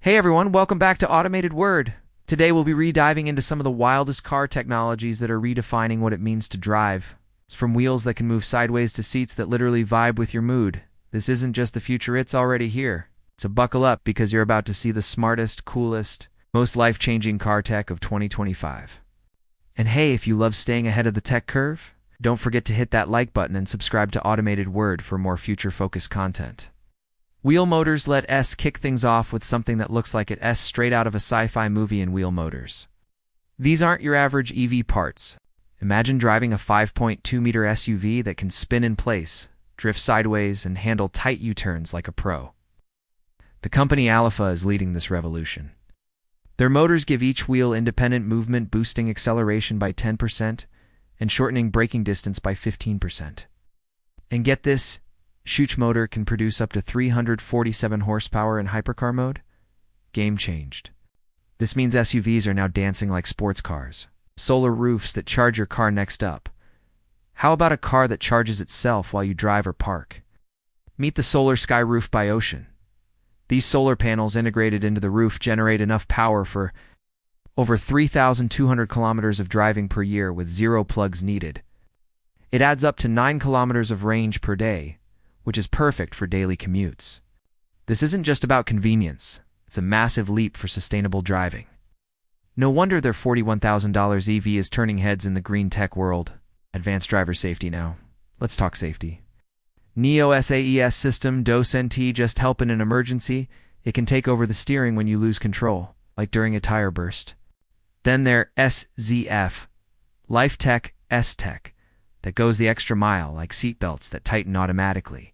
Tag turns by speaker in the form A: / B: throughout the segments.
A: Hey everyone, welcome back to Automated Word. Today we'll be rediving into some of the wildest car technologies that are redefining what it means to drive. It's from wheels that can move sideways to seats that literally vibe with your mood. This isn't just the future, it's already here. So buckle up because you're about to see the smartest, coolest, most life-changing car tech of 2025. And hey, if you love staying ahead of the tech curve, don't forget to hit that like button and subscribe to Automated Word for more future-focused content. Wheel Motors let us kick things off with something that looks like it's straight out of a sci-fi movie in Wheel Motors. These aren't your average EV parts. Imagine driving a 5.2-meter SUV that can spin in place, drift sideways, and handle tight U-turns like a pro. The company Alafa is leading this revolution. Their motors give each wheel independent movement, boosting acceleration by 10% and shortening braking distance by 15%. And get this, Hitchfit motor can produce up to 347 horsepower in hypercar mode. Game changed. This means SUVs are now dancing like sports cars. Solar roofs that charge your car next up. How about a car that charges itself while you drive or park? Meet the Solar Sky Roof by Ocean. These solar panels integrated into the roof generate enough power for over 3,200 kilometers of driving per year with zero plugs needed. It adds up to 9 kilometers of range per day, which is perfect for daily commutes. This isn't just about convenience, it's a massive leap for sustainable driving. No wonder their $41,000 EV is turning heads in the green tech world. Advanced driver safety now. Let's talk safety. Neo SAES system DOS NT just help in an emergency. It can take over the steering when you lose control, like during a tire burst. Then their SZF, Life Tech S-Tech, that goes the extra mile, like seatbelts that tighten automatically,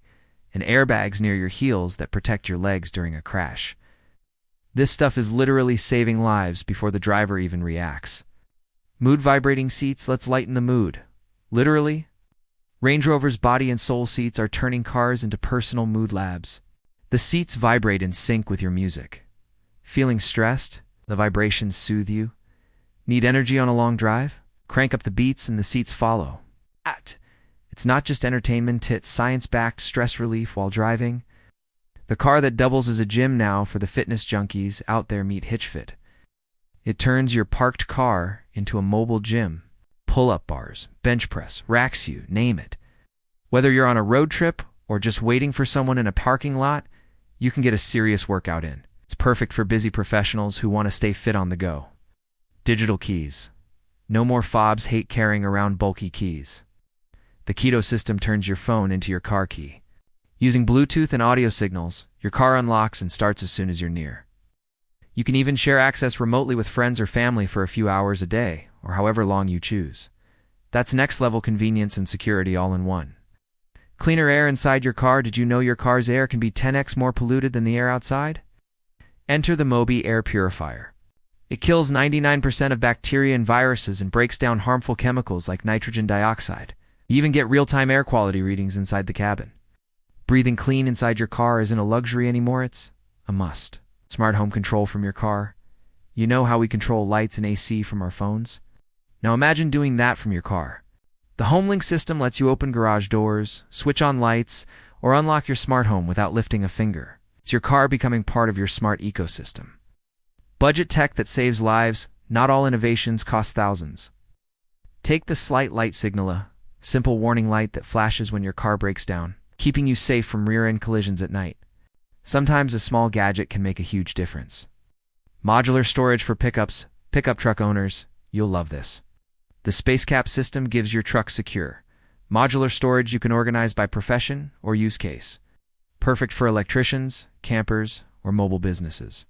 A: and airbags near your heels that protect your legs during a crash. This stuff is literally saving lives before the driver even reacts. Mood-vibrating seats lets lighten the mood. Literally. Range Rover's body and soul seats are turning cars into personal mood labs. The seats vibrate in sync with your music. Feeling stressed? The vibrations soothe you. Need energy on a long drive? Crank up the beats and the seats follow. It's not just entertainment, it's science-backed stress relief while driving. The car that doubles as a gym now for the fitness junkies out there meet Hitchfit. It turns your parked car into a mobile gym. Pull-up bars, bench press, racks you, name it. Whether you're on a road trip or just waiting for someone in a parking lot, you can get a serious workout in. It's perfect for busy professionals who want to stay fit on the go. Digital keys. No more fobs hate carrying around bulky keys. The Keto system turns your phone into your car key. Using Bluetooth and audio signals, your car unlocks and starts as soon as you're near. You can even share access remotely with friends or family for a few hours a day, or however long you choose. That's next-level convenience and security all in one. Cleaner air inside your car. Did you know your car's air can be 10x more polluted than the air outside? Enter the Mobi air purifier. It kills 99% of bacteria and viruses and breaks down harmful chemicals like nitrogen dioxide. You even get real-time air quality readings inside the cabin. Breathing clean inside your car isn't a luxury anymore, it's a must. Smart home control from your car. You know how we control lights and AC from our phones? Now imagine doing that from your car. The HomeLink system lets you open garage doors, switch on lights, or unlock your smart home without lifting a finger. It's your car becoming part of your smart ecosystem. Budget tech that saves lives. Not all innovations cost thousands. Take the Slight Light Signaler. Simple warning light that flashes when your car breaks down, keeping you safe from rear-end collisions at night. Sometimes a small gadget can make a huge difference. Modular storage for pickup truck owners. You'll love this. The Space Cap system gives your truck secure. Modular storage you can organize by profession or use case. Perfect for electricians, campers, or mobile businesses.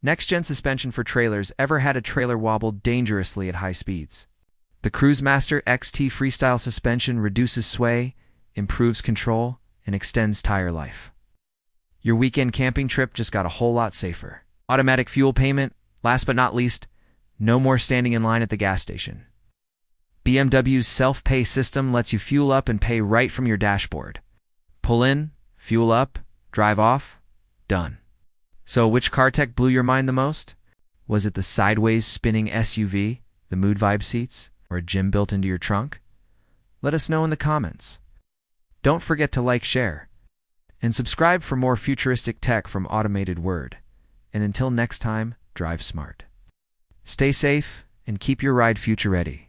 A: Next-gen suspension for trailers. Ever had a trailer wobble dangerously at high speeds? The Cruisemaster XT Freestyle suspension reduces sway, improves control, and extends tire life. Your weekend camping trip just got a whole lot safer. Automatic fuel payment. Last but not least, no more standing in line at the gas station. BMW's self-pay system lets you fuel up and pay right from your dashboard. Pull in, fuel up, drive off, done. So which car tech blew your mind the most? Was it the sideways spinning SUV, the mood vibe seats, or a gym built into your trunk? Let us know in the comments. Don't forget to like, share, and subscribe for more futuristic tech from Automated Word. And until next time, drive smart. Stay safe and keep your ride future ready.